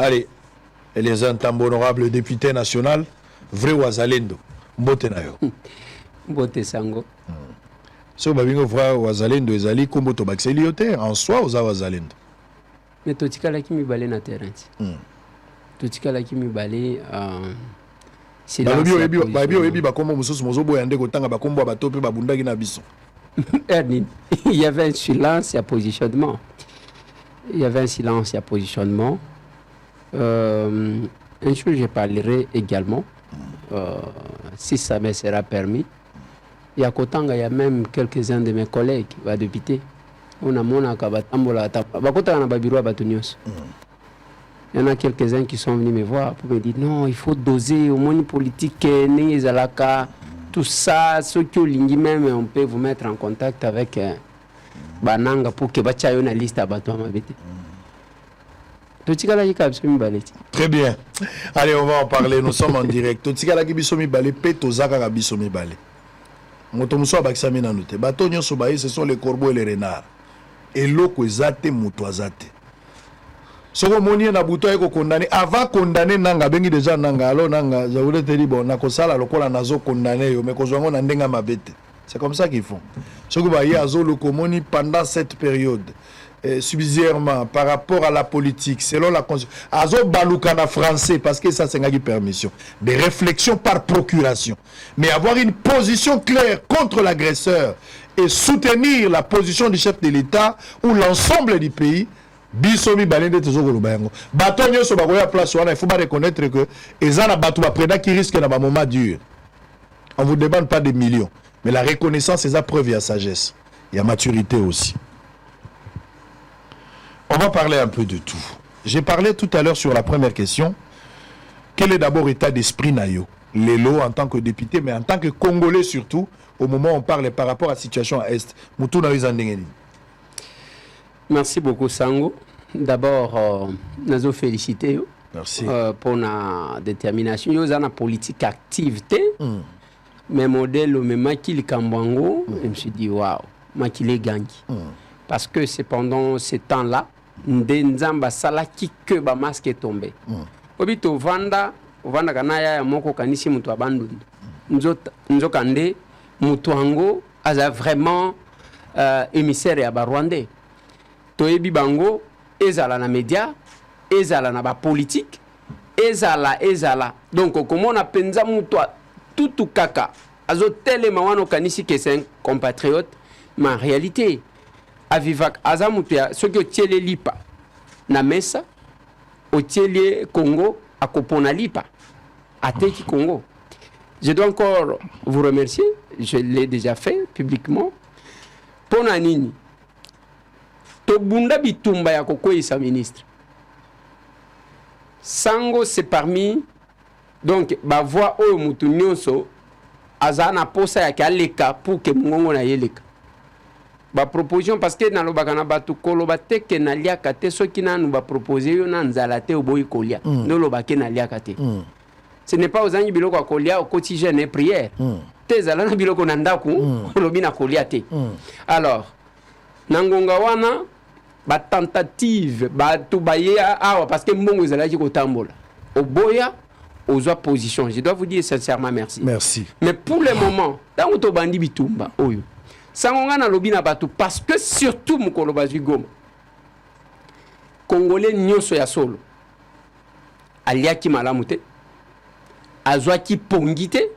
Allez, et les honorables députés national, vrai wazalendo, mbote na yo. Mbote sango. So babingo vrai wazalendo ezali kombo to baxeli yote en soi oza wazalendo. Mais totika la kimi balé na terrain. Totika la kimi balé silence. Babi oyebi bakombo mususu mozobo yande kotanga bakombo batope babundaki na biso. Il y avait un silence et un positionnement. Il y avait un silence et un positionnement. Un jour, je parlerai également, si ça me sera permis. Il y a Kotanga, il y a même quelques-uns de mes collègues, députés. Il y en a quelques-uns qui sont venus me voir pour me dire non, il faut doser au moins politique, tout ça, ceux qui ont ligne même, on peut vous mettre en contact avec Bananga pour que vous ayez une liste à bateau. Très bien. Allez, on va en parler. Nous sommes en direct. Totikala ki biso mibale pe tozaka ka biso mibale. Moto muso abakisami na note. Bato nyonso baye ce sont les corbeaux et les renards. Et loko ezate moto azate. Soko moni na buto eko condamné avant condamner nanga bengi déjà nanga alors nanga je voulais te dire bon na kosala lokola nazo condamner yo mais kozwango na ndenga mabete. C'est comme ça qu'ils font. Soko baye azo lokomoni pendant cette période. Subsidiairement par rapport à la politique, selon la constitution, azo balukana français parce que ça c'est une permission, des réflexions par procuration, mais avoir une position claire contre l'agresseur et soutenir la position du chef de l'État ou l'ensemble du pays. Bisomi balende tezokolo bayango. Bato nyoso bakoya place wana, il faut pas reconnaître que ezana bato ba preda qui risque na ba moment dur. On vous demande pas des millions, mais la reconnaissance c'est la preuve et la sagesse, il y a maturité aussi. On va parler un peu de tout. J'ai parlé tout à l'heure sur la première question. Quel est d'abord l'état d'esprit Nayo? Lélo en tant que député, mais en tant que Congolais surtout, au moment où on parle par rapport à la situation à Est. Moutou Nayo Zandengeni. Merci beaucoup Sango. D'abord, nous féliciter. Merci. Pour la détermination. Nous avons une politique activité. Mais modèle, même qui Kambango, je me suis dit, waouh, moi qui l'ai gagné. Parce que c'est pendant ce temps-là, Ndenzamba Sala qui que ba masque est tombé. Obito Vanda Kanaya ya moko kanisi mutu abandon. Nzo kande mutu ango aza vraiment émissaire ya ba Rwandais. Toyebi bango ezala na média, ezala na ba politique, ezala. Donc comment on penza mutu tout kaka. Azo tele mawano kanisi que c'est un compatriote, mais en réalité Avivak Azamutia, ce que tiele lipa na mesa, au tiele Congo, à Kopona lipa, à Teki Congo. Je dois encore vous remercier, je l'ai déjà fait publiquement. Ponanini, Tobunda Bitumba ya Koko sa ministre. Sango c'est parmi, donc, ma voix au Moutounioso, Azana posa ya kaleka pour que Mungongo na yeleka. Ba proposition parce que dans le bakana batu kolobate ke na liaka te so ki na nous ba proposer yo na nzalate oboyi kolia no lo bake na liaka te ce n'est pas aux angi biloko kolia au quotidien et prière te zala na biloko na ndaku lobi na kolia te alors nangonga wana ba tentative ba to baye awa parce que mbongo zala ki kotambola oboya aux position. Je dois vous dire sincèrement merci. Mais pour le moment tant to bandi bitumba oyo Sangonga na lobina batu parce que surtout mukolo bazwi Goma. Congolais nyonso ya solo. Aliaki malamu te. Azwaki pongite.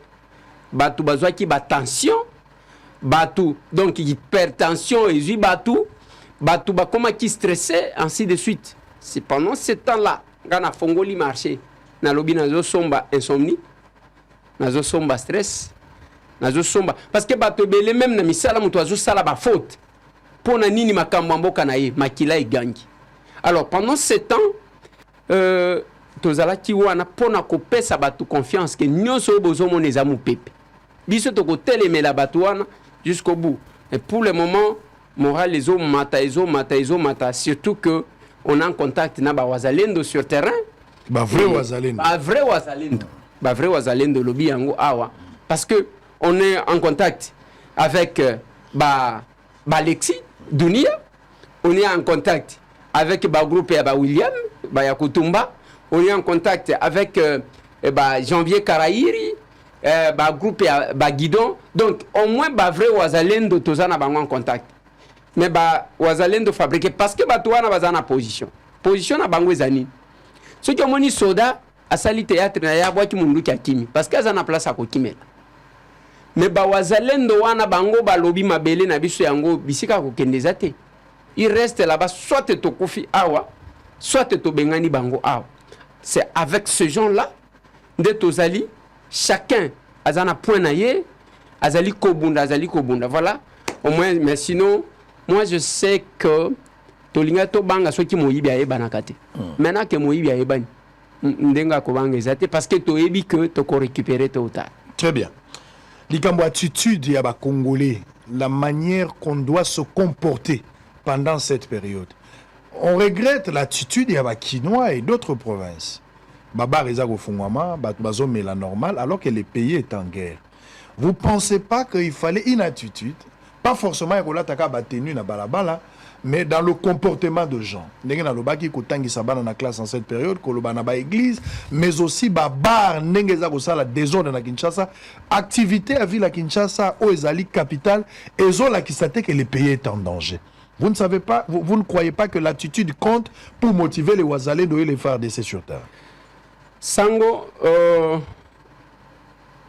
Batu bazwaki ba tension. Batu donc hypertension ezwi batu. Batu ba koma ki stressé ainsi de suite. C'est pendant ce temps-là ngana fongoli marché na lobina zo somba insomnie. Na zo somba stress. Parce que bato belé même na misala mutu azo sala ba faute pona nini makambo mboka na ye makila e gangi. Alors pendant ce temps tozala ki wana pona ko pesa bato confiance que nyonso bozo moneza mu pepe biso to ko telemela bato wana jusqu'au bout. Et pour le moment moral les hommes mata surtout que on est en contact na ba wazalendo sur terrain ba vrai wazalendo lobi yango awa parce que on est en contact avec Alexis Dunia, on est en contact avec le groupe William, Yakutumba, on est en contact avec Janvier Karairi, groupe Guidon. Donc, au moins, vrai Wazalendo, Tozana en contact. Mais Wazalendo fabriqué parce que Batouana va en position. Position à Bango Zani. Ceux qui ont mis soda, à Sali Théâtre, il y a boîte qui a Kimi. Parce qu'ils ont place à Kokimela. Mais Wazalendo wana bango balobi mabele na biso yango bisika ko kendezate. Il reste là-bas soit to kofi awa, soit to bengani bango awa. C'est avec ce gens-là de tozali chacun azana point naye, azali kobunda. Voilà. Au moins mais sinon moi je sais que tolinga to banga soki moyibi ayeba nakate. Maintenant que moyibi ayeba ndenga ko banga ezate parce que to yebi que to ko récupérer tôt ou tard. Très bien. Likambo attitude ya ba Congolais, la manière qu'on doit se comporter pendant cette période. On regrette l'attitude ya ba Kinois et d'autres provinces. Baba Rezago Fungwama, Bazome la normale, alors que le pays est en guerre. Vous ne pensez pas qu'il fallait une attitude, pas forcément Erolataka Batenu na balabala, mais dans le comportement de gens. Ndenge na lobaki kotangi sabana na classe en cette période, koloba na ba église, mais aussi ba bar ndenge za kosala désordre na Kinshasa, activité à ville à Kinshasa au ezali capitale, ezola ki sate que le pays est en danger. Vous ne savez pas, vous ne croyez pas que l'attitude compte pour motiver les Wazalendo et les FARDC sur terre? Sango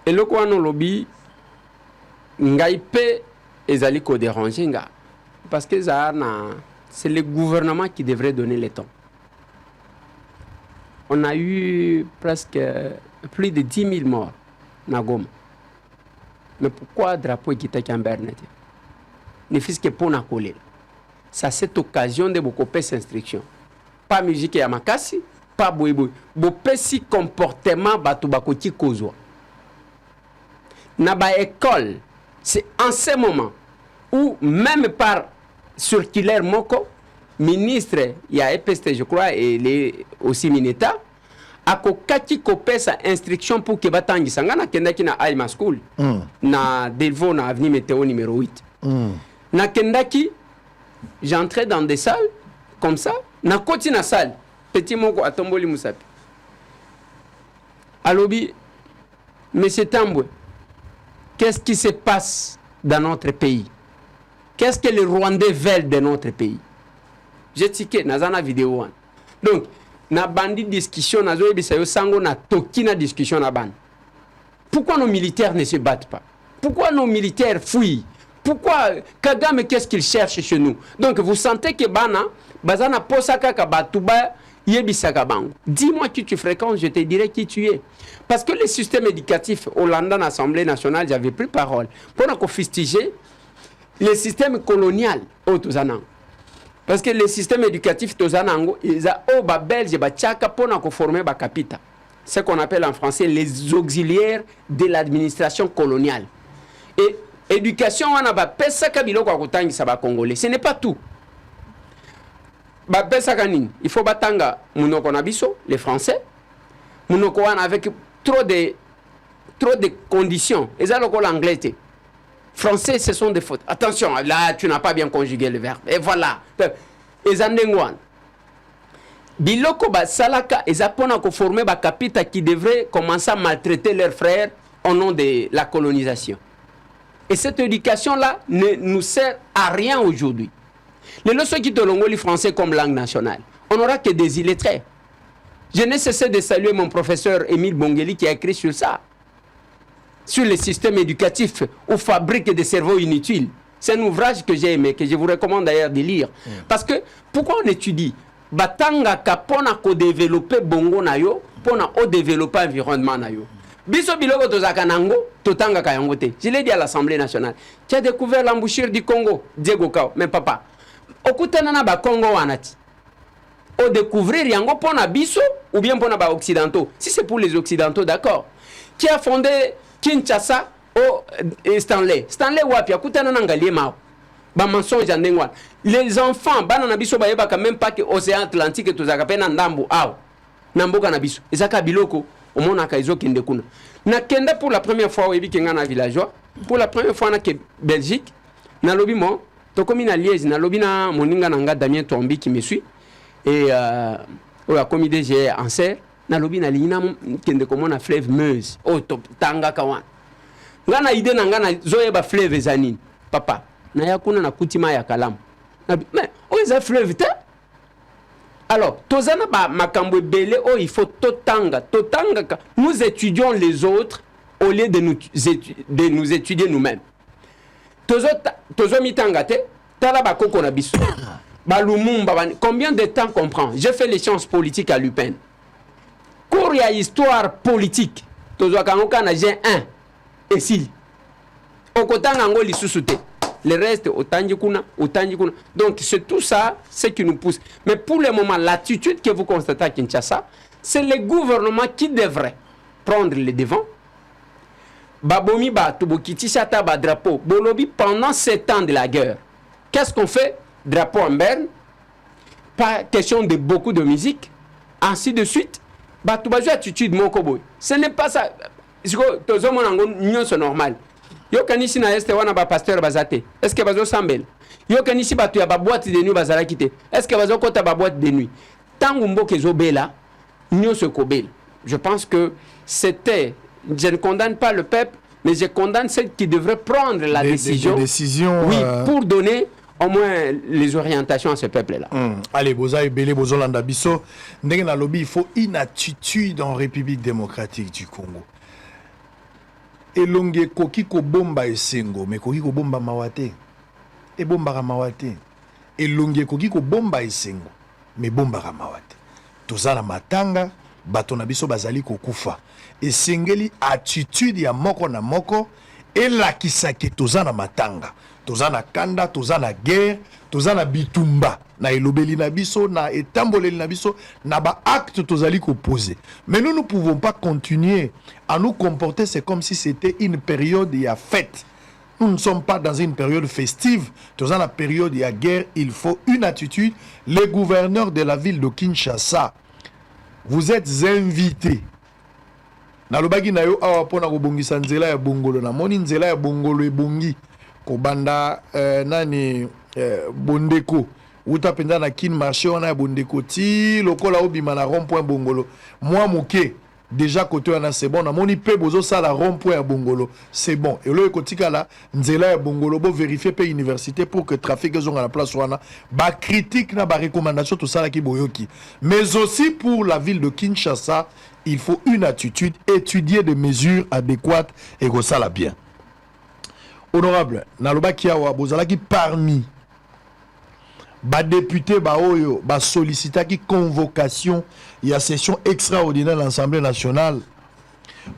eloko wana lobi ngai pe ezali ko déranger nga. Parce que c'est le gouvernement qui devrait donner le temps. On a eu presque plus de 10 000 morts na Goma. Mais pourquoi drapeau est en Bernete? Ne fût-ce que pour na coller. C'est à cette occasion de beaucoup plus instruction. Pas musique ya makasi, pas boy. Beaucoup si comportement batu bakoti kozwa. Na ba école, c'est en ce moment où même par circulaire moko ministre il y a EPST je crois et les aussi Mineta akokati kopesa instruction pour que batangi sangana kendaki na Aima School na Delvaux na avenue Météo numéro 8 na kendaki j'entrais dans des salles comme ça na koti na salle petit moko atomboli musapi alobi monsieur Tambwe, qu'est-ce qui se passe dans notre pays? Qu'est-ce que les Rwandais veulent de notre pays? J'ai tiqué dans la vidéo. Donc, na bandi discussion, na zoe bisayo sango na toki na discussion na ban. Pourquoi nos militaires ne se battent pas? Pourquoi nos militaires fuient? Pourquoi Kagame, qu'est-ce qu'il cherche chez nous? Donc, vous sentez que bana, bazana posaka kabatuba yebisaka bango. Dis-moi qui tu fréquentes, je te dirai qui tu es. Parce que le système éducatif hollandais à l'Assemblée nationale, j'avais pris parole pour nous fustiger le système colonial au Tozanang. Parce que le système éducatif Tozanango, ils ont ba belge ba tchaka pour nous former ba capita. Ce qu'on appelle en français les auxiliaires de l'administration coloniale. Et éducation on a ba pesa kabilo kwa kutangisa ba congolais. Ce n'est pas tout. Ba pesa kanini, il faut batanga munoko na biso, les français. Munoko wana avec trop de conditions. Et ça l'anglais. Français, ce sont des fautes. Attention, là, tu n'as pas bien conjugué le verbe. Et voilà. Et Zandengwan. Biloko ba salaka, et Zapona ko formé ba capita qui devrait commencer à maltraiter leurs frères au nom de la colonisation. Et cette éducation-là ne nous sert à rien aujourd'hui. Les leçons qui te l'ont les français comme langue nationale, on n'aura que des illettrés. Je n'ai cessé de saluer mon professeur Émile Bongeli qui a écrit sur ça. Sur le système éducatif ou fabrique des cerveaux inutiles. C'est un ouvrage que j'ai aimé, que je vous recommande d'ailleurs de lire. Parce que, pourquoi on étudie? Batanga kapona ko développer bongo na yo, pona o développer environnement na yo. Biso biloko tozaka nango, totanga kayango te. Je l'ai dit à l'Assemblée nationale. Tu as découvert l'embouchure du Congo, Diego Kao. Mais papa, okutana na ba Congo wanati. O découvrir yango pona biso ou bien pona ba occidentaux. Si c'est pour les occidentaux, d'accord. Qui a fondé Kinshasa au Stanley. Stanley wapi akutana na ngalie mao. Ba mensonge ndengwa. Les enfants bana na biso bayeba quand même pas que océan Atlantique tozaka pena ndambu aw. Namboka na biso. Ezaka biloko omona ka ezokende kuna. Na kenda pour la première fois oyebi kenga na villageois. Pour la première fois na ke Belgique. Na lobi mo tokomi na Liège na lobi na moninga nanga Damien Tombi qui me suit et a commis DG en serre nalobi na lina kende komona fleuve Meuse o to tanga kawan ngana ide na ngana zoyeba fleuve zanini papa na yakuna na kutima ya kalamu mais o eza fleuve te. Alors tozana ba makambo belé o il faut totanga nous étudions les autres au lieu de nous étudier nous-mêmes. Tozo mitanga te tala ba koko na biso ba Lumumba combien de temps qu'on prend. J'ai fait les sciences politiques à l'UPEN. Cours ya histoire politique tozo kangoka na G1 et si okotanga ngo lisusu te. Le reste autanji kuna. Donc c'est tout ça ce qui nous pousse. Mais pour le moment l'attitude que vous constatez à Kinshasa, c'est le gouvernement qui devrait prendre le devant. Babomi ba tubokiti chata ba drapeau bolobi pendant 7 ans de la guerre. Qu'est-ce qu'on fait? Drapeau en berne, pas question de beaucoup de musique, ainsi de suite. Ba tubajo attitude moko boy. Ce n'est pas ça. Tozo monango nyonso normal. Yo kanisi na este wana ba pasteur bazate. Est-ce que bazo sambel? Yo kanisi ba tu ya ba boîte de nuit bazala kité. Est-ce que bazo kota ba boîte de nuit? Tangu mboke zo bela nyonso ko bela. Je pense que c'était, je ne condamne pas le peuple, mais je condamne ceux qui devraient prendre la décision. Oui, pour donner au moins les orientations à ce peuple-là. Allez, Boza et Belé, Bozolanda Bisso. Ndenge na lobby, il faut une attitude en République démocratique du Congo. Et longue koki ko bomba esengo, mais koki ko bomba mawate. Et bomba mawate. Et longue koki ko bomba esengo, mais bomba mawate. Tozana matanga. Bato na biso bazali kokufa esengeli attitude ya moko na moko elakisaki tozana matanga tozana kanda tozana guerre tozana bitumba na elobeli na biso na etamboleli na biso na ba acte tozali koposer. Mais nous ne pouvons pas continuer à nous comporter c'est comme si c'était une période ya fête. Nous ne sommes pas dans une période festive. Dans la période ya guerre, il faut une attitude. Les gouverneurs de la ville de Kinshasa, vous êtes invités. Nalobaki na yo awa pona ko bongisa nzela ya bongolo na moni nzela ya bongolo ebongi ko banda nani bondeko uta penza na kin marché wana ya bondeko ti lokola obima na rond point bongolo moi moké déjà côté wana c'est bon na moni pe bozo sala rond point ya bongolo c'est bon et lo ekotika la nzela ya bongolo bo vérifier pe université pour que trafic zonga la place wana ba critique na ba recommandation tout ça la ki boyoki mais aussi pour la ville de Kinshasa il faut une attitude, étudier des mesures adéquates et que ça la bien. Honorable, naloba kiawa bozala ki parmi ba député ba oyo ba sollicita ki convocation ya session extraordinaire de l'Assemblée nationale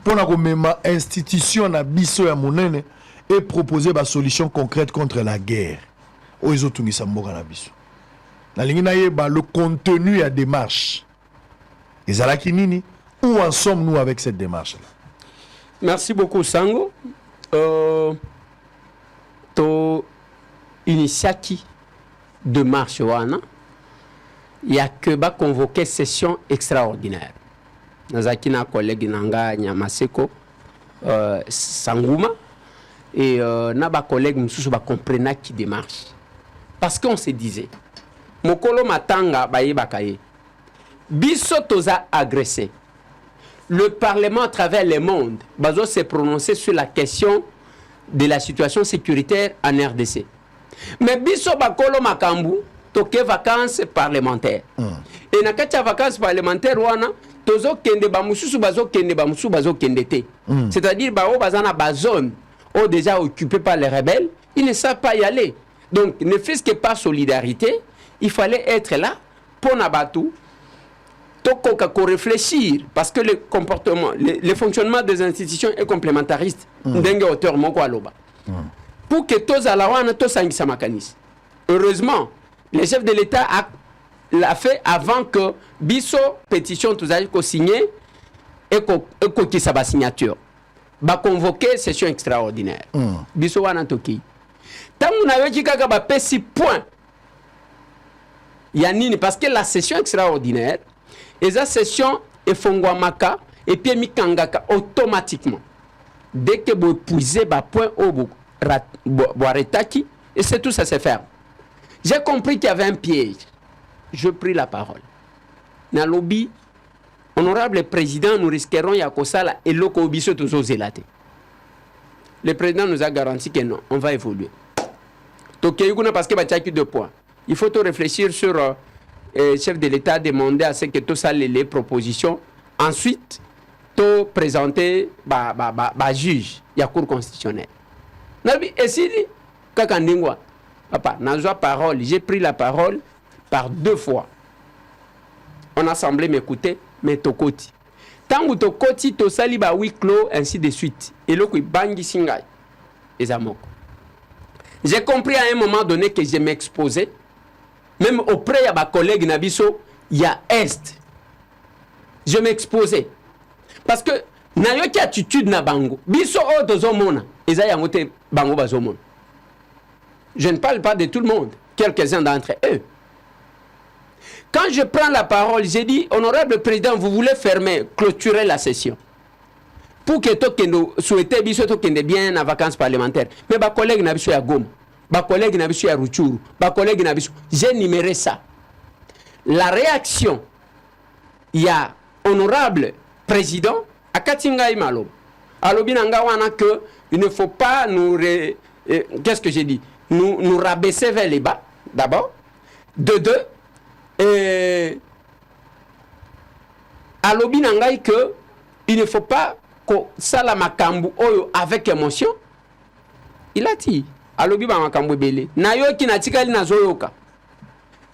pour na komema institution na biso ya monene et proposer ba solution concrète contre la guerre. Oyo tungisa mboka na biso. Na lingi na yeba le contenu ya démarche. Ezalaki nini? Où en sommes-nous avec cette démarche-là? Merci beaucoup, Sango. To initiaki démarche wana, il y a que ba convoquer session extraordinaire. Nazaki na collègue nanga Nyamaseko Sanguma et na ba collègue mususu ba comprena qui démarche. Parce qu'on se disait mokolo matanga ba yebakaye. Biso toza agressé. Le Parlement à travers le monde s'est prononcé sur la question de la situation sécuritaire en RDC. Mais biso bakolo makambu toke vacances parlementaires. Et na kati vacances parlementaires wana tozo kende ba mususu bazo kende te. C'est-à-dire ba o bazana ba zone o déjà occupé par les rebelles, ils ne savent pas y aller. Donc ne fût-ce que par solidarité, il fallait être là pour nabatu. Qu'on réfléchir parce que le comportement, le fonctionnement des institutions est complémentariste. Pour que tous à la wana tous sangisa makanis. Heureusement, le chef de l'État l'a fait avant que biso pétition tous aille signer et qui sa signature. Ba convoquer session extraordinaire. Biso wana toki. Tant on avait dit kaka ba pesi point. Yanini parce que la session extraordinaire et la session est fongwamaka et puis mikangaka automatiquement. Dès que vous épuisez le point au boiretaki, et c'est tout ça se fait. J'ai compris qu'il y avait un piège. Je pris la parole. Dans le lobby, honorable président, nous risquerons Yakosala et Loko Biso Tozo Zelate. Le président nous a garanti que non, on va évoluer. Parce que tu as 2 points. Il faut réfléchir sur le chef de l'État, demander à ce que tout ça les propositions. Ensuite, tout présenter juge, il y a cour constitutionnelle. Et si, papa, parole, j'ai pris la parole par 2 fois. On a semblé m'écouter, mais tokoti. Tant que tokoti, to sali ba huis clos, ainsi de suite. Et là, il bangi singay. J'ai compris à un moment donné que je m'exposais, même auprès de mes collègues Nabiso, il y a Est. Je m'exposais. Parce que, na yoki attitude na bango. Biso o tozomona. Eza yangote bango bazomona. Je ne parle pas de tout le monde. Quelques-uns d'entre eux. Quand je prends la parole, j'ai dit, honorable président, vous voulez clôturer la session. Pour que nous souhaitons bien en vacances parlementaires. Mais ma collègue n'a pas à Goma, ma collègue n'a pas à Ruchuru, ma collègue n'a pas. J'ai numéré ça. La réaction, il y a honorable président, à Katinga Imalo. Alors, que il ne faut pas nous. Qu'est-ce que j'ai dit? Nous rabaisser vers les bas, d'abord. De 2. Et à l'obinangaï que il ne faut pas que ça la makambu oyo avec émotion. Il a dit à l'obi ba makambu belé. Na yo ki na tikali na zoyoka.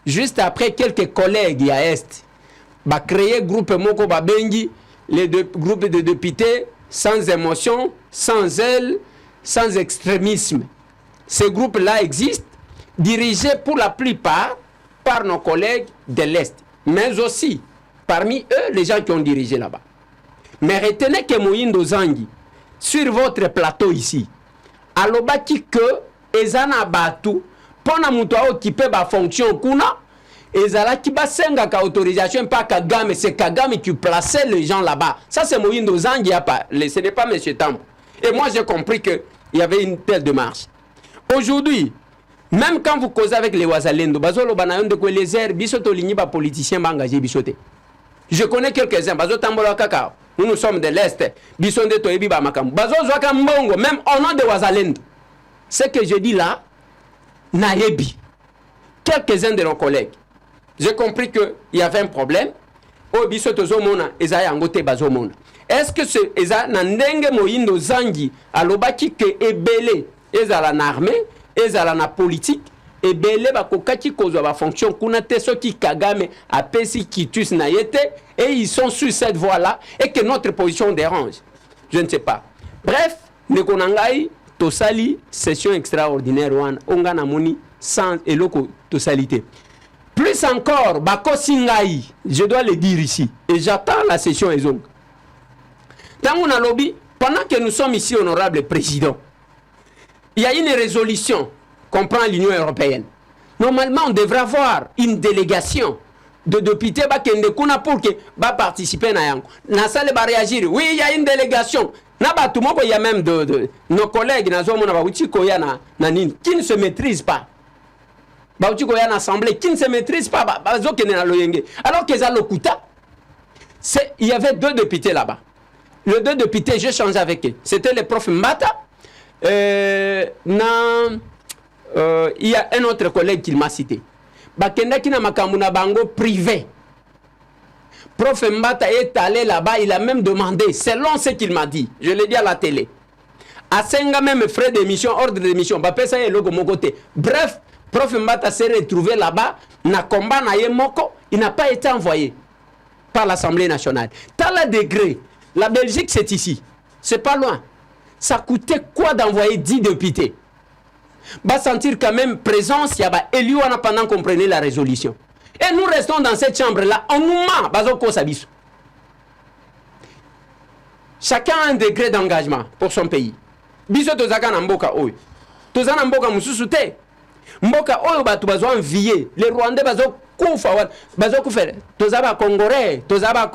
Juste après quelques collègues à Est, ba créer groupe moko ba bengi les 2 groupes de députés sans émotion, sans zèle, sans extrémisme. Ces groupes-là existent, dirigés pour la plupart par nos collègues de l'Est, mais aussi parmi eux les gens qui ont dirigé là-bas. Mais retenez que Moïndo Zangi, sur votre plateau ici, alobaki que ezana batu pona muto occuper ba fonction kuna ezala ki basenga ka autorisation pas Kagame, c'est Kagame qui plaçait les gens là-bas. Ça c'est Moïndo Zangi, ce n'est pas monsieur Tambo. Et moi j'ai compris que il y avait une telle démarche. Aujourd'hui, même quand vous causez avec les Ouazalendo, bazolo banayon de les airs, bisoto ligni ba politicien ba engagé bisoté. Je connais quelques-uns, bazo tambola kakao. Nous sommes de l'Est, bisonde toebi ba makam. Bazo zwaka mbongo, même au nom de Ouazalendo. Ce que je dis là, naebi. Quelques-uns de nos collègues. J'ai compris qu'il y avait un problème. Oh bisoto zomona, ezaya ngote bazomona. Est-ce que c'est eza nandenge moyindo zangi alobaki ke ebele ezala na armée? Ezala na politique et belé ba kokaki kozwa ba fonction kuna te soki Kagame a pesi kitus na yete et ils sont sur cette voie là et que notre position dérange. Je ne sais pas. Bref, nekonangai tosali session extraordinaire wan onga na moni sans eloko tosalité. Plus encore bako singai, je dois le dire ici et j'attends la session ezong. Tango na lobby pendant que nous sommes ici honorable président. Il y a une résolution qu'on prend l'Union européenne. Normalement, on devrait avoir une délégation de députés pour que participer à yango. Na salle va réagir. Oui, il y a une délégation. Il y a même de nos collègues qui ne se maîtrisent pas. Qui ne se maîtrisent pas. Alors qu'ils ont le Kuta, il y avait 2 députés là-bas. Les 2 députés, j'ai changé avec eux. C'était le prof Mbata. Il y a un autre collègue qui m'a cité. Bakendaki na makamuna bango privé. Prof Mbata est allé là-bas, il a même demandé, selon ce qu'il m'a dit, je l'ai dit à la télé, à Senga même frais d'émission, ordre d'émission, Bapesa et logo mon côté. Bref, Prof Mbata s'est retrouvé là-bas, na combat na yemoko, il n'a pas été envoyé par l'Assemblée nationale. T'as le degré, la Belgique c'est ici, c'est pas loin. Ça coûtait quoi d'envoyer 10 députés? Va sentir quand même présence, il y a élu pendant qu'on prenait la résolution. Et nous restons dans cette chambre-là, on nous ment. Chacun a un degré d'engagement pour son pays. Biso tozaka na mboka oyo. Toza na mboka mususu te. Mboka oyo batu bazo envier. Les Rwandais bazo kufa, bazo kufere. Toza ba Congolais, toza ba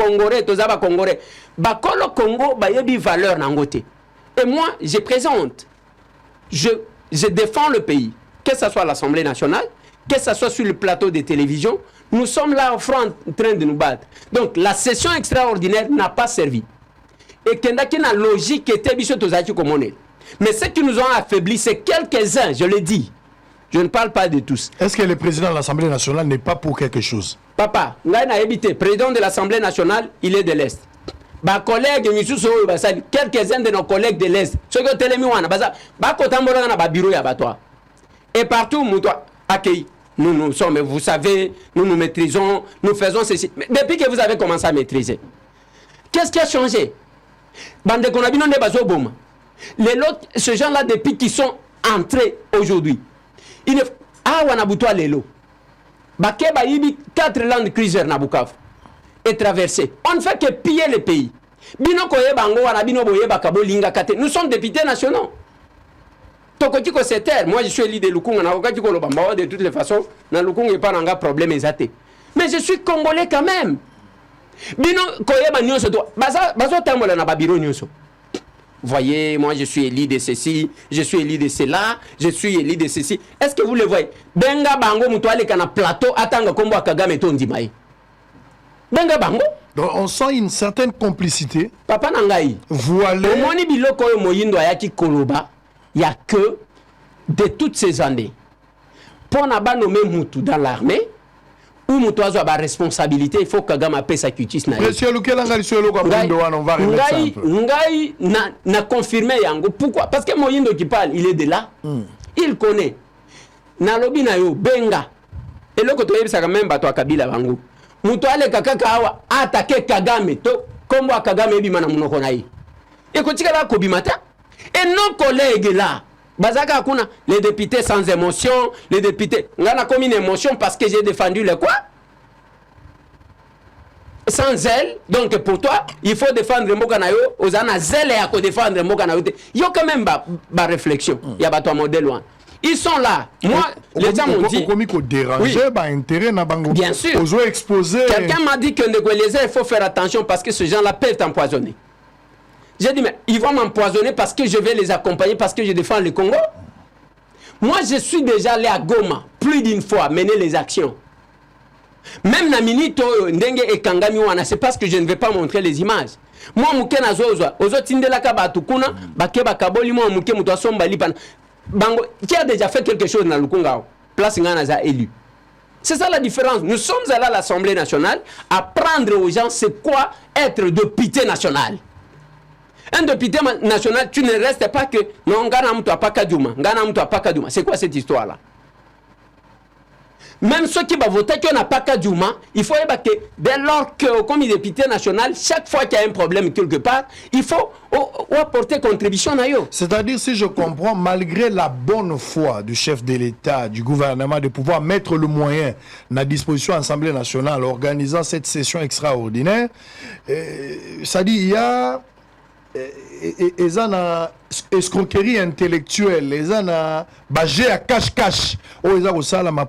Congolais. Bakolo Congo bayebi valeur nangote. Et moi, je présente, je défends le pays, que ce soit à l'Assemblée nationale, que ce soit sur le plateau de télévision. Nous sommes là au front en train de nous battre. Donc la session extraordinaire n'a pas servi. Et qu'il y a une logique qui était biso tozaki komone. Mais ce qui nous ont affaibli, c'est quelques-uns, je le dis. Je ne parle pas de tous. Est-ce que le président de l'Assemblée nationale n'est pas pour quelque chose? Papa, président de l'Assemblée nationale, il est de l'Est. Bah collègues, quelques-uns de nos collègues de l'Est, ceux qui ont télémi wana, bureau ya batwa. Et partout, nous sommes, vous savez, nous maîtrisons, nous faisons ceci. Mais depuis que vous avez commencé à maîtriser, qu'est-ce qui a changé? Ces gens-là, depuis qu'ils sont entrés aujourd'hui, Bakeba Ibi 4 Land Cruiser na Bukavu et traversé. On ne fait que piller le pays. Bino koye bango wana bino boye bakabo linga kate. Nous sommes députés nationaux. Tokotiko c'est moi je suis élu de Lukunga na okatiko lo bamba de toutes les façons na Lukunga et pas nanga problème ezate. Mais je suis congolais quand même. Bino koye ba nyonso to bazo tambola na babiro nyonso. Voyez, moi je suis élu de ceci, je suis élu de cela, je suis élu de ceci. Est-ce que vous le voyez? Benga bango mutuale kana plateau atanga kombo akagame tondi mai. Benga bango. Donc on sent une certaine complicité. Papa nangai. Voilé. Omoni biloko yo moyindo ayaki koloba, il y a que de toutes ces années. Pour na ba nommer mutu dans l'armée, ou mutu azo ba responsabilité, il faut que Kagame paie sa justice na. Monsieur Lukelanga lisolo kwa mundo wana on va remettre ça un peu. Ngai na confirmé yango. Pourquoi? Parce que Moyindo qui parle, il est de là. Il connaît. Na lobi na yo benga. Et loko to yebisa quand même bato akabila bango. Mutu ale kakaka awa attaquer Kagame to kombo Kagame ebima na munoko na ye. Et kotika la kobimata. Et nos collègues là Bazaka Akuna, les députés sans émotion, les députés. On a commis une émotion parce que j'ai défendu le quoi? Sans zèle. Donc pour toi, il faut défendre le Mokanayo. Aux ana zèle et à défendre le Mokanayo. Il y a quand même ma réflexion. Il y a ton modèle loin. Ils sont là. Moi, les gens m'ont dit. Oui. Bien sûr. Quelqu'un m'a dit que il faut faire attention parce que ces gens-là peuvent t'empoisonner. J'ai dit, mais ils vont m'empoisonner parce que je vais les accompagner, parce que je défends le Congo. Moi, je suis déjà allé à Goma plus d'une fois, mener les actions. Même Naminito, Ndenge et Kangami Wana, c'est parce que je ne vais pas montrer les images. Moi, Mouké Nazozo, Ozo Tindela Kabatukuna, Bakeba Kaboli, moi, Mouké Moutouasson Balipan. Bango, qui a déjà fait quelque chose dans le Congo, place Nganaza élu. C'est ça la différence. Nous sommes allés à l'Assemblée nationale apprendre aux gens c'est quoi être député national. Un député national, tu ne restes pas que non, c'est quoi cette histoire-là? Même ceux qui vont voter qu'on n'a pas qu'à Djouma, il faut que dès lors que comme député national, chaque fois qu'il y a un problème quelque part, il faut apporter contribution à eux. C'est-à-dire, si je comprends, malgré la bonne foi du chef de l'État, du gouvernement, de pouvoir mettre le moyen à disposition de l'Assemblée nationale organisant cette session extraordinaire, ça dit, il y a ils ont une escroquerie intellectuelle, ils ont un budget à cache-cache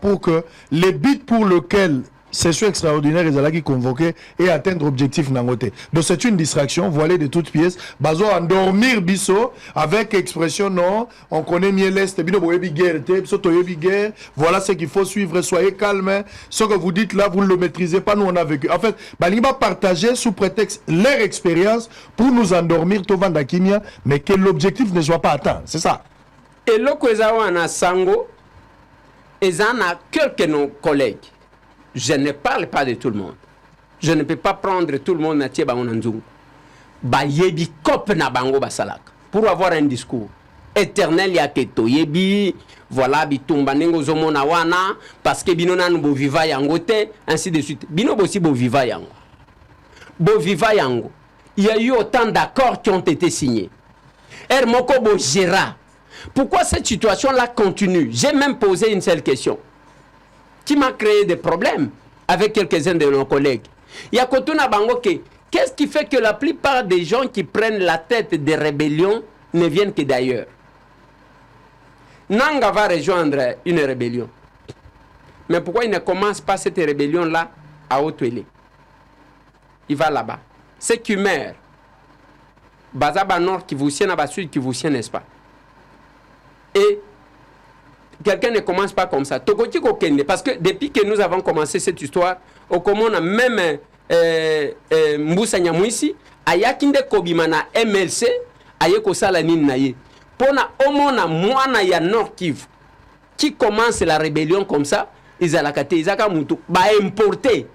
pour que les buts pour lesquels session extraordinaire ils ont convoqué et atteindre l'objectif nangote. Donc c'est une distraction voilée de toutes pièces. Bazo endormir biso avec expression non, on connaît mieux l'Est, guerre, voilà ce qu'il faut suivre, soyez calme. Ce que vous dites là, vous ne le maîtrisez pas, nous on a vécu. En fait, Balinga partager sous prétexte leur expérience pour nous endormir, Tovandakimia, mais que l'objectif ne soit pas atteint. C'est ça. Et le Kwezawana Sango, ils en ont quelques de nos collègues. Je ne parle pas de tout le monde. Je ne peux pas prendre tout le monde pour avoir un discours éternel ya keto yebi voilà bitumba nengo zomona wana parce que bino nanu bo viva yango te ainsi de suite. Bino bosi bo viva yango. Bo viva yango. Il y a eu autant d'accords qui ont été signés. Moko bo gera. Pourquoi cette situation-là continue? J'ai même posé une seule question qui m'a créé des problèmes avec quelques-uns de nos collègues. Il y a Kotuna Bangoke. Qu'est-ce qui fait que la plupart des gens qui prennent la tête des rébellions ne viennent que d'ailleurs? Nanga va rejoindre une rébellion. Mais pourquoi il ne commence pas cette rébellion-là à Haute-Ouélé? Il va là-bas. C'est qui meurt. Bazaba Nord qui vous tient, Sud qui vous tient, n'est-ce pas? Et quelqu'un ne commence pas comme ça. Tokoti kokende, parce que depuis que nous avons commencé cette histoire, au comment on a même Mboussa Nyamwisi, ayakinde kobimana MLC, ayeko sala nini na ye. Pona omona mwana ya Nord Kivu qui commence la rébellion comme ça, ils a la kate, ils a mutu, ba importer,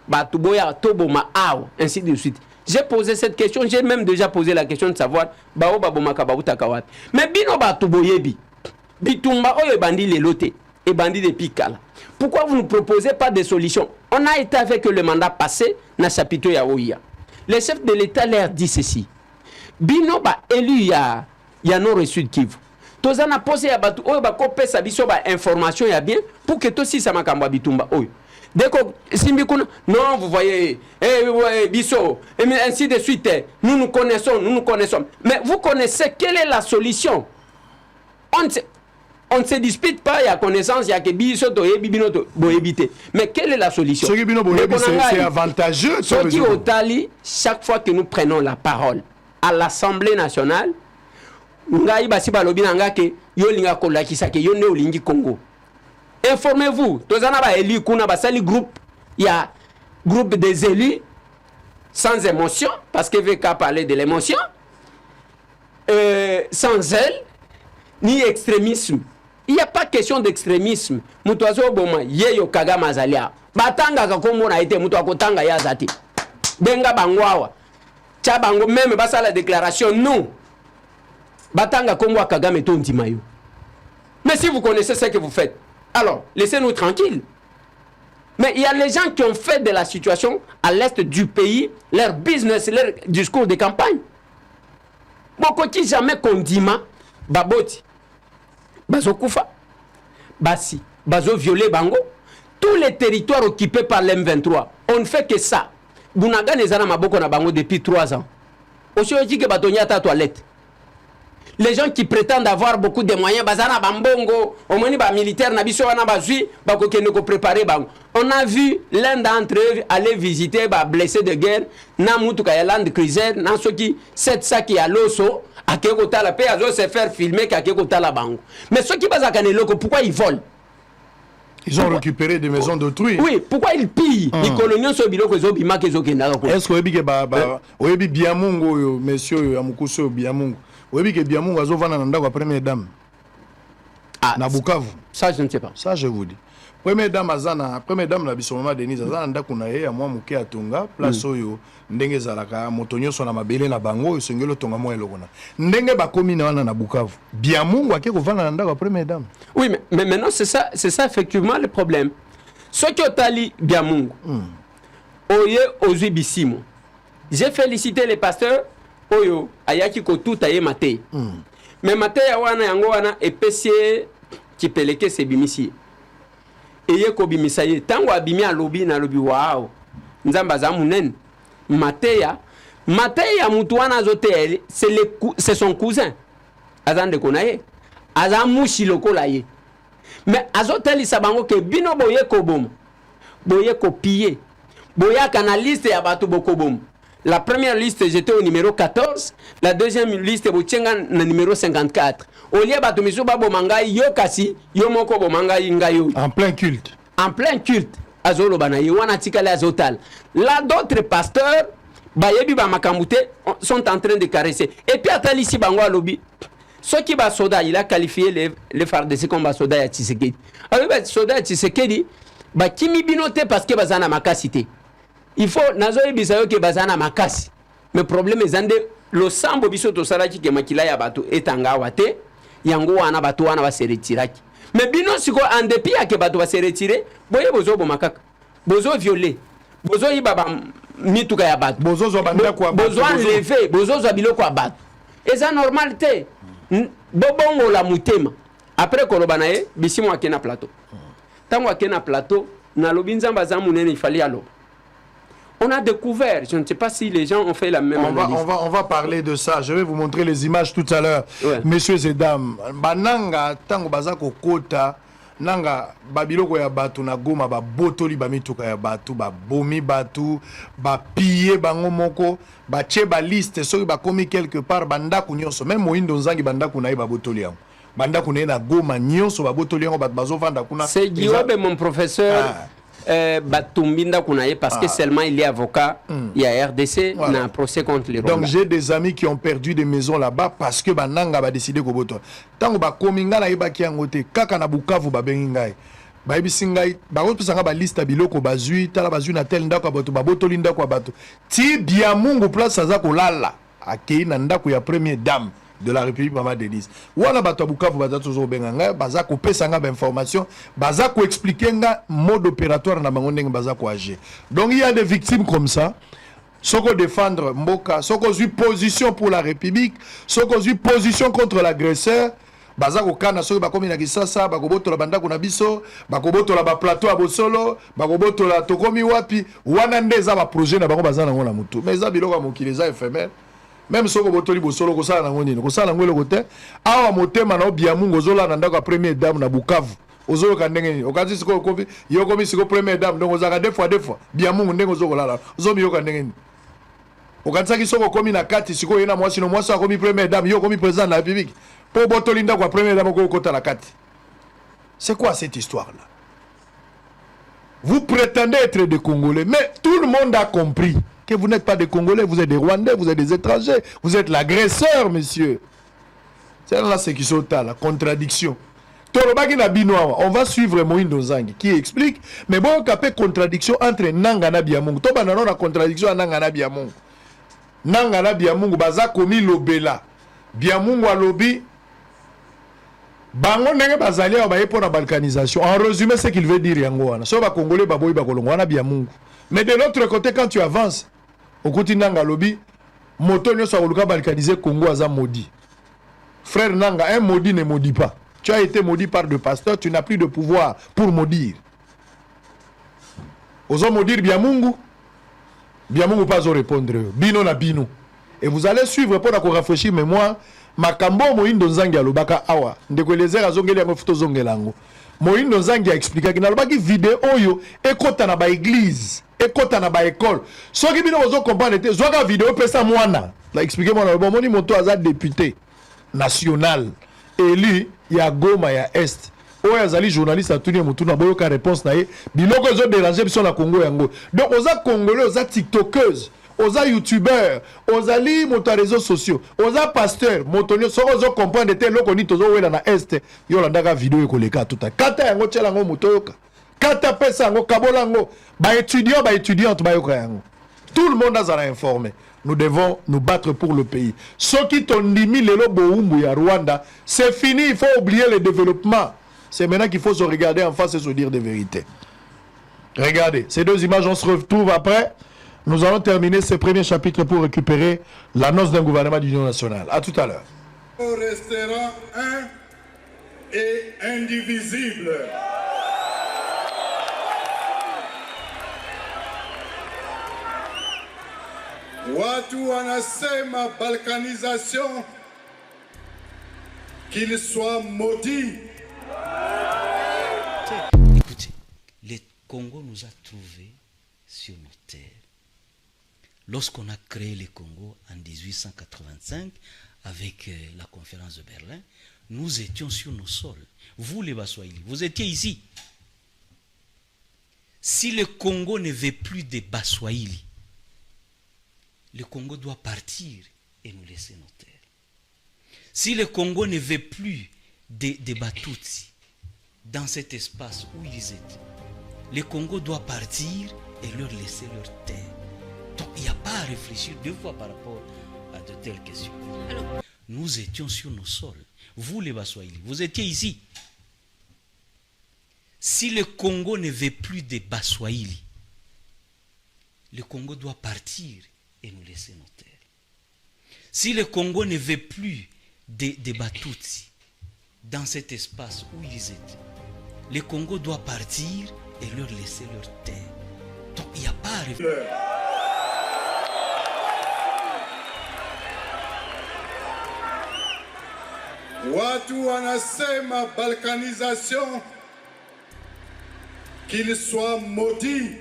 ba tuboya toboma aw, ainsi de suite. J'ai posé cette question, j'ai même déjà posé la question de savoir ba o babomaka ba utakawat. Mais bino ba tuboyebi, bitumba oyo bandi lelote et bandi de Pikala. Pourquoi vous ne proposez pas des solutions? On a été avec le mandat passé na chapiteau ya Oya. Le chef de l'État leur dit ceci. Bino ba élu ya Nord et Sud Kivu. Tozana posé ya batu oyo ba kopesa biso ba information ya bien pour que to si sa makamba bitumba oyo. Dès que simbi kuna non vous voyez biso et ainsi de suite nous nous connaissons. Mais vous connaissez quelle est la solution? On ne se dispute pas, il y a connaissance, il y a que biso to bibino to boebité. Mais quelle est la solution? Ce qui bino boebi c'est avantageux. Ce qui au Tali, chaque fois que nous prenons la parole à l'Assemblée nationale, ngai basi balobi nanga ke yo linga kolakisa ke yo ne olingi Congo. Informez-vous, tozana ba élu kuna basali groupe, il y a groupe des élus sans émotion parce que VK parlait de l'émotion, sans zèle ni extrémisme. Il n'y a pas question d'extrémisme. Mutuazo boma yeyo Kagame Zalia. Batanga kakombo na été mutu akotanga ya zati. Benga bangwawa. Chabango même basa la déclaration non. Batanga kombo Kagame tondi mayo. Mais si vous connaissez ce que vous faites, alors laissez-nous tranquilles. Mais il y a les gens qui ont fait de la situation à l'est du pays leur business, leur discours de campagne. Beaucoup qui jamais condiment baboti. Bazo Koufa, Bassi, Bazo violé Bango, tous les territoires occupés par l'M23. On ne fait que ça. Bounaga Nezana Maboko na Bango depuis 3 ans. Aujourd'hui, que Batonia ta toilette. Les gens qui prétendent avoir beaucoup de moyens, Bazana Bambongo, au moins ba militaire, Nabiso Anabazui, Bako Kenoko préparé Bango. On a vu l'un d'entre eux aller visiter ba blessé de guerre, Namoutuka Land Cruiser, Nansoki, 7 sacs à l'osso. La paix, se faire filmer la banque. Mais ceux qui basent à Kaneloko, pourquoi ils volent? Ils ont récupéré des maisons d'autrui. Oui, pourquoi ils pillent? Les coloniaux sont biloko zobima kezokenda. Est-ce que oyebi Biamungo monsieur Amukuso Biamungo. Oyebi que Biamungo azovana na ndako première dame. Na Bukavu. Ça je ne sais pas. Ça je vous dis. Première dame na bisomama Denise azana ndako na ye ya mwa muke atonga place oyo ndenge zalaka motonyo so na mabele na bango esengelo tonga mo elokona ndenge bakomi na wana na Bukavu Biamungu ake kovana na ndako première dame. Oui mais maintenant c'est ça effectivement le problème. Ce qui otali Biamungu oye ozui bisimo. J'ai félicité les pasteurs oyo ayaki ko tout aye maté. Mais maté ya wana yango wana epecie kipeleke sebimisi. Eye ko bimisa ye tango abimi alobi na lobi wao nzamba za munene Mateya mutu wana zote c'est son cousin azande konaye azamushi lokola ye mais azoteli sabango ke bino boye koboma boye kopier boya kana liste ya batu bokoboma. La première liste j'étais au numéro 14, la deuxième liste bochenga na numéro 54. Olie batu miso babo mangai yo kasi yo moko bo mangai ngayo en plein culte. En plein culte azolo banaye wana tikale azotal. Là d'autres pasteurs bayebi ba makamute sont en train de caresser. Et puis atali si bango alobi ceux qui ba soda il a qualifié les FARDC comme ba soda ya Tshisekedi. Alors ba soda ya Tshisekedi ba kimi binote parce que bazana makasité. Il faut nazo ebisayo ke bazana makasi. Mais problème ezande lo sambo biso to salaki ke makila ya bato etanga wate yango wana bato wana ba se retiraki. Mais bino siko en dépit ya ke bato ba se retirer boye bozo bomakaka. Bozo violer. Bozo ibaba mituka ya bato. Bozo zo banda kwa bato. Bozo enlever, bozo zo biloko ya bato. Eza normalité. Bobongo la mutema. Après koloba na ye bisimo akena plateau. Tango akena plateau na lobinzamba za munene ifali alo. On a découvert, je ne sais pas si les gens ont fait la même analyse. On va parler de ça. Je vais vous montrer les images tout à l'heure. Ouais. Messieurs et dames, bananga tango bazako kota nanga babiloko ya batu na Goma ba botoli ba mituka ya batu ba bomi batu ba piller bango moko ba che ba liste soki ba komi quelque part banda kunyoso même moindo nzangi banda kunaye ba botoli yango. banda kuna na Goma nyonso babotoli yango bato bazovanda kuna. C'est Guillaume, mon professeur. Batumbinda Kounaye parce que seulement il est avocat, il y a RDC, il y a un procès contre les Rwandais. Donc j'ai des amis qui ont perdu des maisons là-bas parce que Bananga va décider ko boto. Tango ba kominga na yeba ki angote kaka na Bukavu ba bengingai. Ba ebisingai ba ko pisanga ba liste biloko bazui tala bazui na tel ndako bato ba botoli ndako bato. Ti bia Mungu place aza kolala akei na ndako ya première dame de la République Maman Denise. Wana bato Bukavu baza toujours benganga baza ko pesanga ba information, baza ko expliquer nga mode opératoire na bango ndenge baza ko agir. Donc il y a des victimes comme ça. Soko défendre Mboka, soko zui position pour la République, soko zui position contre l'agresseur. Baza ko kana soko ba komi na kisasa, ba ko botola bandako na biso, ba ko botola ba plateau à Bosolo, ba ko botola tokomi wapi, wana ndeza ba projet na bango baza na ngona mutu. Mais za biloko mokili za éphémère. Même si vous avez Bosolo, vous avez le côté. Awa motema na obia Mungu ozola na ndako première dame na Bukavu. Ozolo kandenge. Okazi siko kofi, yo komi siko première dame donc ozaka deux fois. Bia Mungu ndenge ozoko lala. Ozomi yo kandenge. Okazi ki soko komi na kati siko yena mwasi no mwasi komi première dame, yo komi président de la République. Po botoli ndako première dame ko kota la kati. C'est quoi cette histoire là? Vous prétendez être des Congolais, mais tout le monde a compris que vous n'êtes pas des Congolais, vous êtes des Rwandais, vous êtes des étrangers, vous êtes l'agresseur, monsieur. C'est là ce qui sont la contradiction. On va suivre Moïse Nzangi qui explique, mais bon, il y a contradiction entre Nanga na Biamungu. Tout le monde a contradiction entre Nanga na Biamungu. Nanga na Biamungu, baza komi lobela. Biamungu a lobby. Bango ndenge bazali ya baye pour la balkanisation. En résumé, ce qu'il veut dire yango wana. So ba Congolais baboyi ba kolongo wana Biamungu. Mais de l'autre côté, quand tu avances, au côté Nanga lobby, moto nyo sa koluka balkaniser Congo aza maudit. Frère Nanga, un maudit ne maudit pas. Tu as été maudit par deux pasteurs, tu n'as plus de pouvoir pour maudire. Ozo maudire Biamungu. Biamungu pas au répondre. Bino na bino. Et vous allez suivre pour la rafraîchir mémoire. Makambo Moïndo Nzangi alobaka awa. Ndeko lezer azongeli yango futo zongelango. Moïndo Nzangi a expliqué que nalobaki vidéo oyo ekota na ba église, ekota na ba école. Soki bino ozo comprendre te zoka vidéo pesa mwana. La expliquer moi bon moni moto aza député national élu ya Goma ya Est. Oyo azali journaliste atuni mutuna boyo ka réponse na ye. Biloko ezo déranger biso na Congo yango. Donc oza congolais, oza tiktokeuse. Oza youtubeur, oza li moto réseaux sociaux, oza pasteur, motonyo soko zo comprendre te loko ni tozo wela na Est, yo landaka vidéo ekoleka tuta. Kata yango tshela ngo moto yoka. Kata pesa yango kabola yango, ba étudiante ba yoka yango. Tout le monde a informé. Nous devons nous battre pour le pays. Ceux qui t'ont mis le boumbu ya Rwanda, c'est fini, il faut oublier le développement. C'est maintenant qu'il faut se regarder en face et se dire des vérités. Regardez, ces deux images, on se retrouve après. Nous allons terminer ce premier chapitre pour récupérer l'annonce d'un gouvernement d'union nationale. A tout à l'heure. Nous resterons un et indivisible. Watu wanasema balkanisation, qu'il soit maudit. Écoutez, le Congo nous a trouvés sur nos terres. Lorsqu'on a créé le Congo en 1885, avec la conférence de Berlin, nous étions sur nos sols. Vous les Baswahili, vous étiez ici. Si le Congo ne veut plus de Baswahili, le Congo doit partir et nous laisser nos terres. Si le Congo ne veut plus de Batutsi dans cet espace où ils étaient, le Congo doit partir et leur laisser leur terre. Donc il n'y a pas à réfléchir deux fois par rapport à de telles questions. Alors, nous étions sur nos sols. Vous les Baswahili, vous étiez ici. Si le Congo ne veut plus de Baswahili, le Congo doit partir et nous laisser nos terres. Si le Congo ne veut plus de Batutsi dans cet espace où ils étaient, le Congo doit partir et leur laisser leur terre. Donc il n'y a pas à réfléchir. Watu wanasema balkanisation, qu'il soit maudit.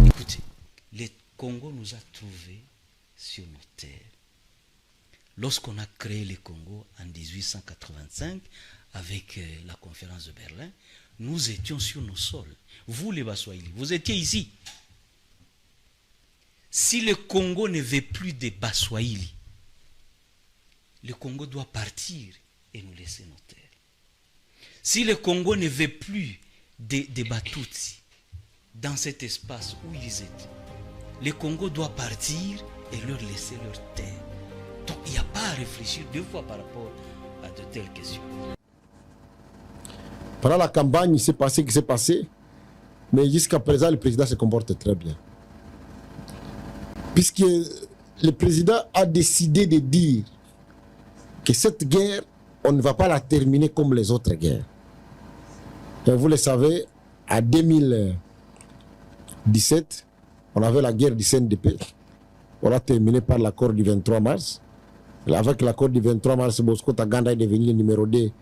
Écoutez, le Congo nous a trouvés sur nos terres. lorsqu'on a créé le Congo en 1885 avec la conférence de Berlin, nous étions sur nos sols. Vous les Baswahili, vous étiez ici. Si le Congo ne veut plus de Baswahili, le Congo doit partir et nous laisser nos terres. Si le Congo ne veut plus des Batutsi dans cet espace où ils étaient, le Congo doit partir et leur laisser leur terre. Donc il n'y a pas à réfléchir deux fois par rapport à de telles questions. Pendant la campagne, il s'est passé ce qui s'est passé, mais jusqu'à présent, le président se comporte très bien. Puisque le président a décidé de dire que cette guerre, on ne va pas la terminer comme les autres guerres. Et vous le savez, en 2017, on avait la guerre du CNDP. On l'a terminé par l'accord du 23 mars. Avec l'accord du 23 mars, Bosco Taganda est devenu le numéro 2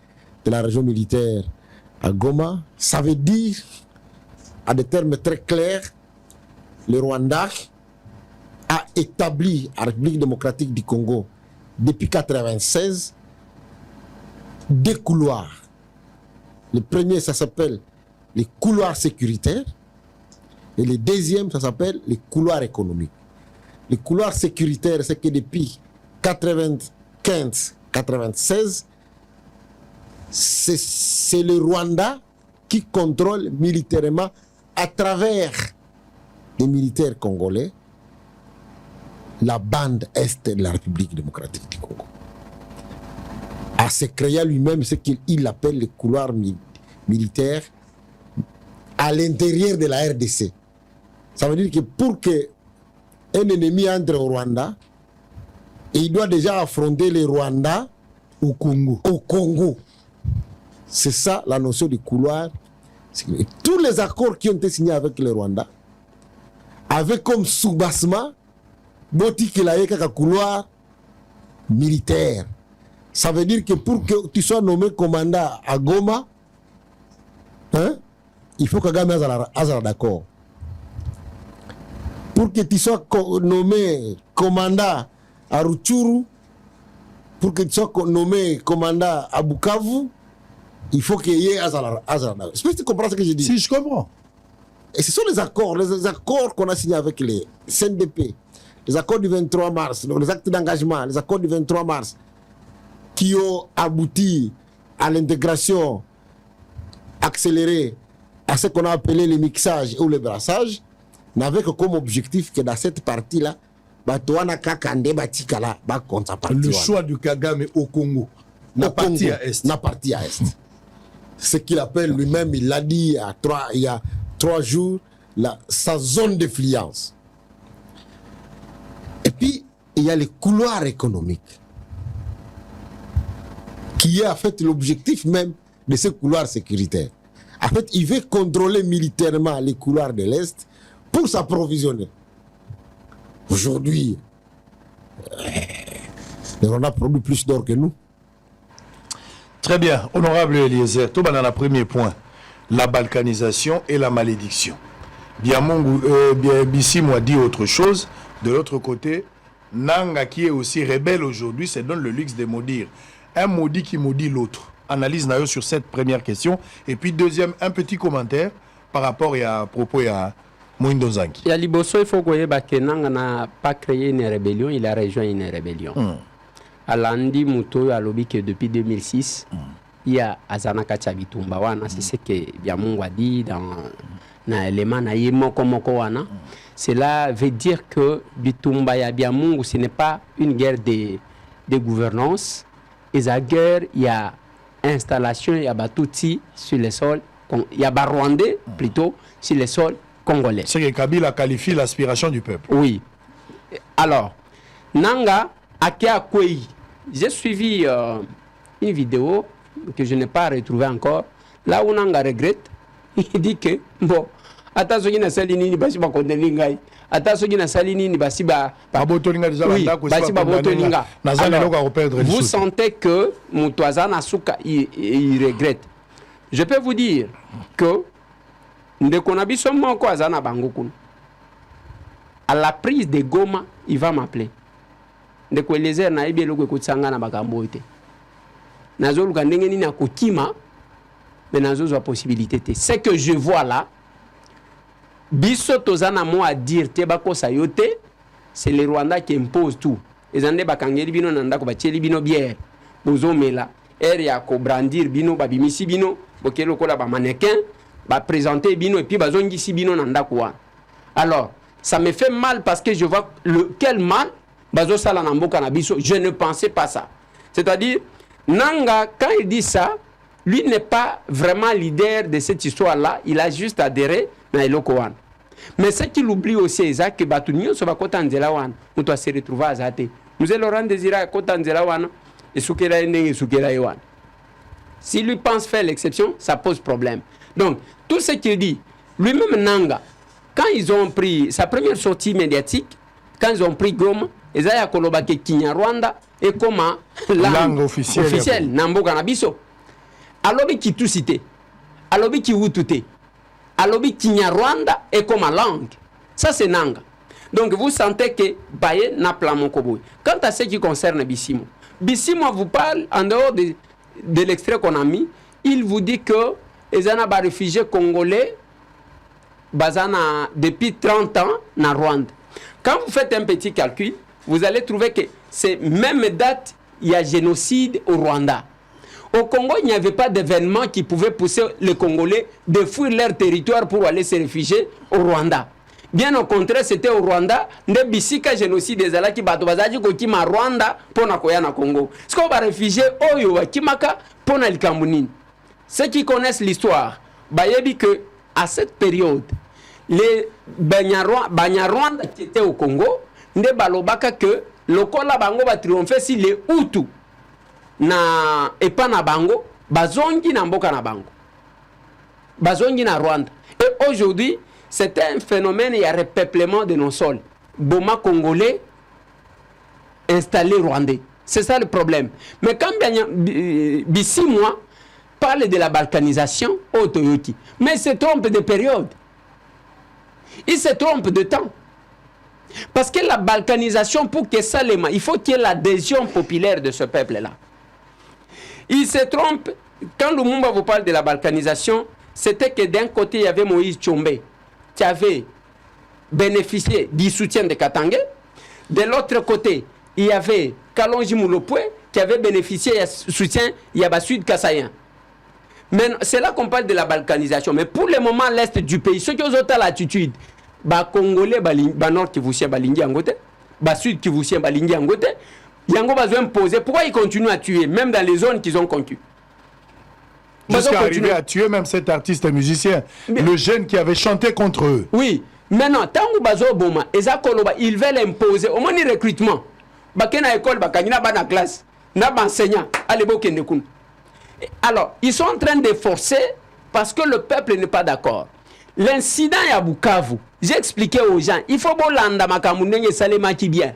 de la région militaire à Goma. Ça veut dire, à des termes très clairs, le Rwanda a établi à la République démocratique du Congo, depuis 1996, des couloirs. Le premier, ça s'appelle les couloirs sécuritaires. Et le deuxième, ça s'appelle les couloirs économiques. Les couloirs sécuritaires, c'est que depuis 1995-1996, c'est le Rwanda qui contrôle militairement, à travers les militaires congolais, la bande est de la République démocratique du Congo. À se créer lui-même ce qu'il appelle les couloirs militaires à l'intérieur de la RDC. Ça veut dire que pour qu'un ennemi entre au Rwanda, il doit déjà affronter les Rwandais au Congo. C'est ça la notion du couloir. Et tous les accords qui ont été signés avec les Rwandais avaient comme soubassement un couloir militaire. Ça veut dire que pour que tu sois nommé commandant à Goma, il faut que Kagame ait d'accord. Pour que tu sois nommé commandant à Rutshuru, pour que tu sois nommé commandant à Bukavu, il faut qu'il y ait d'accord. Est-ce que tu comprends ce que je dis? Si, je comprends. Et ce sont les accords qu'on a signés avec les CNDP, les accords du 23 mars, les actes d'engagement, les accords du 23 mars, qui ont abouti à l'intégration accélérée à ce qu'on a appelé le mixage ou le brassage, n'avaient que comme objectif que dans cette partie-là, le choix du Kagame au Congo, la partie à Est. La partie à Est. Ce qu'il appelle lui-même, il l'a dit il y a 3 jours, sa zone d'influence. Et puis, il y a les couloirs économiques, qui est en fait l'objectif même de ce couloir sécuritaire. En fait, il veut contrôler militairement les couloirs de l'Est pour s'approvisionner. Aujourd'hui, on a produit plus d'or que nous. Très bien, honorable Eliezer, tout dans le premier point, la balkanisation et la malédiction. Bissimo a dit autre chose. De l'autre côté, Nanga, qui est aussi rebelle aujourd'hui, se donne le luxe de maudire. Un maudit qui maudit l'autre. Analyse Nayo sur cette première question. Et puis deuxième, un petit commentaire par rapport à propos à Moïndo Zangi. Il y a Liboso, il faut que Nanga n'a pas créé une rébellion, il a rejoint une rébellion. Alandi Mouto a lobby que depuis 2006, il y a Azanaka Chabitumba wana, c'est ce que Biamungu a dit dans l'élément na yemoko moko wana. Cela veut dire que Bitumba ya Biamungu, ce n'est pas une guerre de gouvernance. Et la guerre, il y a installation, il y a Batutsi sur le sol, il y a Barwandais plutôt sur le sol congolais. C'est que Kabila qualifie l'aspiration du peuple. Oui. Alors, Nanga Akia Kwei, j'ai suivi une vidéo que je n'ai pas retrouvée encore, là où Nanga regrette, il dit que, bon, attention, il y a salini ni basi ba kondelingai. Attention, il y a salini ni basi ba babotolinga déjà oui, basi ba botolinga. Vous sentez que Moutouazana Souka il regrette. Je peux vous dire que Ndekonabiso Moko Azana Bangokun, à la prise de Goma, il va m'appeler. ndeko Eliezer na yebi eloko ekotisanga na makambo te nazoluka ndenge nini akokima mais nazozwa possibilité te ce que je vois là biso tozana mo à dire te bakosa yo te c'est le Rwanda qui impose tout ezande bakangeli bino na ndako batieli bino bière bozomela ere ya ko brandir bino babimisi bino bokelo kola ba mannequin ba présenter bino et puis bazongisi bino na ndako wa. Alors ça me fait mal parce que je vois quel mal bazo sala na mboka na biso. Je ne pensais pas ça. C'est-à-dire Nanga quand il dit ça, lui n'est pas vraiment leader de cette histoire là, il a juste adhéré na eloko wana. Mais ce qu'il oublie aussi c'est que batu nyonso bakota nzela wana muto se retrouver azate. Nous allons rendre désiré kota nzela wana esukela ndenge esukela wana. Si lui pense faire l'exception, ça pose problème. Donc, tout ce qu'il dit, lui-même Nanga, quand ils ont pris sa première sortie médiatique, quand ils ont pris Goma, ils ont dit que Kinyarwanda est comme langue officielle. Nambo Kanabiso. Alobi qui tout cité. Alobi qui outouté. Alobi Kinyarwanda est comme langue. Ça, c'est Nanga. Donc, vous sentez que Baye n'a pas mon koboy. Quant à ce qui concerne Bissimo, Bissimo vous parle en dehors de l'extrait qu'on a mis, il vous dit que les réfugiés congolais bazana depuis 30 ans dans Rwanda. Quand vous faites un petit calcul, vous allez trouver que c'est même date, il y a génocide au Rwanda. Au Congo, il n'y avait pas d'événement qui pouvait pousser les Congolais de fuir leur territoire pour aller se réfugier au Rwanda. Bien au contraire, c'était au Rwanda, nde bisika génocide des alaki bato bazaji ko kima Rwanda pona koya na Congo. Ce qu'on va réfugier oyo wa kimaka pona likambu. Ceux qui connaissent l'histoire, bayebi que à cette période, les Banyarwanda qui étaient au Congo, nde balobaka que lokola bango ba triompher si les Hutu na epa na bango bazongi na mboka na bango. Bazongi na Rwanda. Et aujourd'hui, c'est un phénomène, il y a repeuplement de nos sols. Boma congolais installé rwandais. C'est ça le problème. Mais quand Bissimo parle de la balkanisation au Toyoti, mais il se trompe de période. Il se trompe de temps. Parce que la balkanisation, pour que ça les il faut qu'il y ait l'adhésion populaire de ce peuple-là. Il se trompe. Quand Lumumba vous parle de la balkanisation, c'était que d'un côté, il y avait Moïse Tshombe, qui avait bénéficié du soutien de Katangé. De l'autre côté, il y avait Kalonji Moulopoué, qui avait bénéficié du soutien de Sud Kassayen. Mais c'est là qu'on parle de la balkanisation. Mais pour le moment, l'Est du pays, ceux qui ont l'attitude, Congolais, Nord qui vous tient, Balingi Angote, Sud qui vous tient, Balingi Angote, Yango va imposer. Pourquoi ils continuent à tuer, même dans les zones qu'ils ont conquis? Jusqu'à arriver à tuer même cet artiste et musicien, le jeune qui avait chanté contre eux. Oui. Maintenant, tant que ils veulent imposer, au moins le recrutement. Bakena école, bakana bana classe, na enseignant, allez bokende kun. Alors, ils sont en train de forcer parce que le peuple n'est pas d'accord. L'incident à Bukavu, j'ai expliqué aux gens, il faut bolanda makamunenge salema qui bien.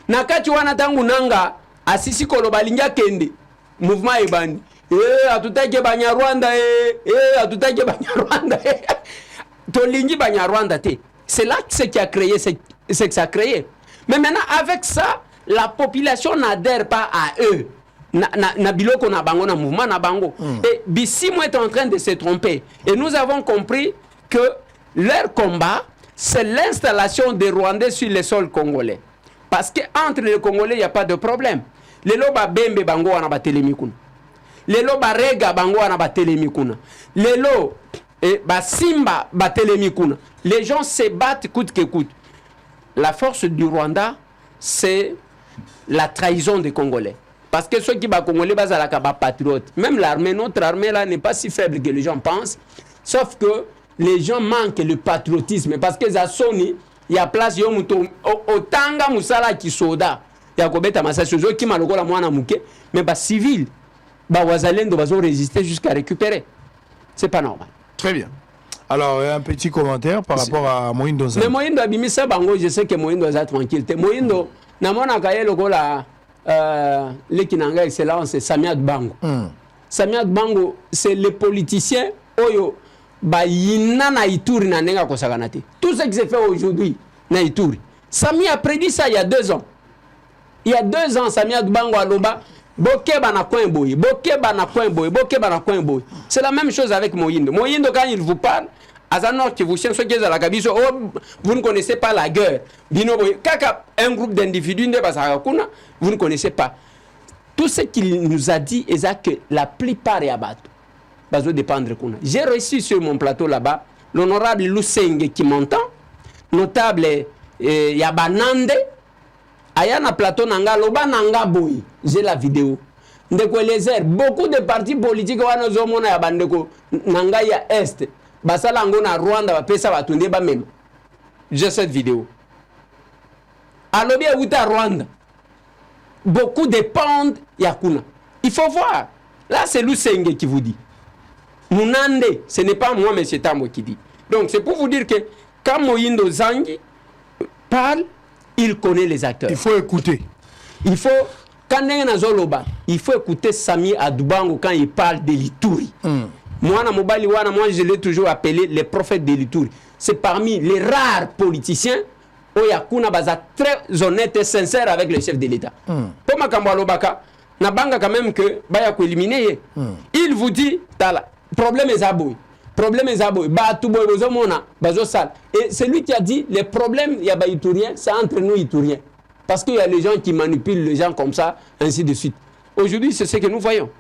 Nakati wana tangu nanga asisi kolobalinga kende mouvement ebandi. Atutake Banyarwanda atutake Banyarwanda tolingi Banyarwanda te. C'est là ce qui a créé c'est que ça a créé. Mais maintenant avec ça, la population n'adhère pas à eux. Na biloko na bango na mouvement na bango. Et Bissimo est en train de se tromper. Et nous avons compris que leur combat, c'est l'installation des Rwandais sur le sol congolais. Parce qu'entre les Congolais, il n'y a pas de problème. Les loba bembe bango wana batelemi kuna. Les loba rega bango wana batelemi kuna. Les lo simba batelemi kuna. Les gens se battent coûte que coûte. La force du Rwanda, c'est la trahison des Congolais. Parce que ceux qui sont Congolais, ils sont patriotes. Même l'armée, notre armée là n'est pas si faible que les gens pensent. Sauf que les gens manquent le patriotisme. Parce que ça sonne, il y a place, il y a Tanga Moussala qui soda. Il y a Kobeta Massachusetts qui m'a le la moine mouké. Mais les civils, les Wazalendo vont résister jusqu'à récupérer. C'est pas normal. Très bien. Alors, un petit commentaire par rapport à Moïndo Zan. Mais Moïndo Abimisa Bango, je sais que Moïndo est tranquille. Moïndo, Namona Kaye Logola. L'Ekinanga excellence, c'est Samiat Bango. Samiat Bango, c'est le politicien Oyo Bayina na Ituri na nenga kosaganate. Tout ce qui s'est fait aujourd'hui na Ituri. Sami a prédit ça il y a 2 ans. Il y a 2 ans, Samia Dubango Aloba, Bokeba na coin boy, Bokeba na coin boy, Bokeba na coin boy. C'est la même chose avec Moyindo. Moyindo, quand il vous parle, Azanor qui vous cherche, vous ne connaissez pas la guerre. Kaka, un groupe d'individus, vous ne connaissez pas. Tout ce qu'il nous a dit est que la plupart est abattu. J'ai reçu sur mon plateau là-bas l'honorable Lusenge qui m'entend, notable Yabanande, Ayana plateau Nanga, Loba Nanga Boy. J'ai la vidéo. Beaucoup de partis politiques Wanozomona Yabandeko Nanga ya Est, Basalango na Rwanda, Bapesa Batunde Bamem. J'ai cette vidéo. Alobi Outa Rwanda. Beaucoup dépendent Yakuna. Il faut voir. Là, c'est Lusenge qui vous dit. Munande, ce n'est pas moi, mais c'est Tambo qui dit. Donc, c'est pour vous dire que quand Moyindo Zangi parle, il connaît les acteurs. Il faut écouter. Il faut, quand il faut écouter Sami Adubango quand il parle de l'Ituri. Moi, je l'ai toujours appelé les prophètes de l'Ituri. C'est parmi les rares politiciens où Yakuna Baza très honnête et sincère avec le chef de l'État. Pour Makambo Lobaka, Nabanga quand même que Bayako éliminé. Il vous dit, Tala. Problème est Zaboui. Problème est Zaboui. Et c'est lui qui a dit les problèmes, il y a pas Itouriens, c'est entre nous Itouriens. Parce qu'il y a les gens qui manipulent les gens comme ça, ainsi de suite. Aujourd'hui, c'est ce que nous voyons.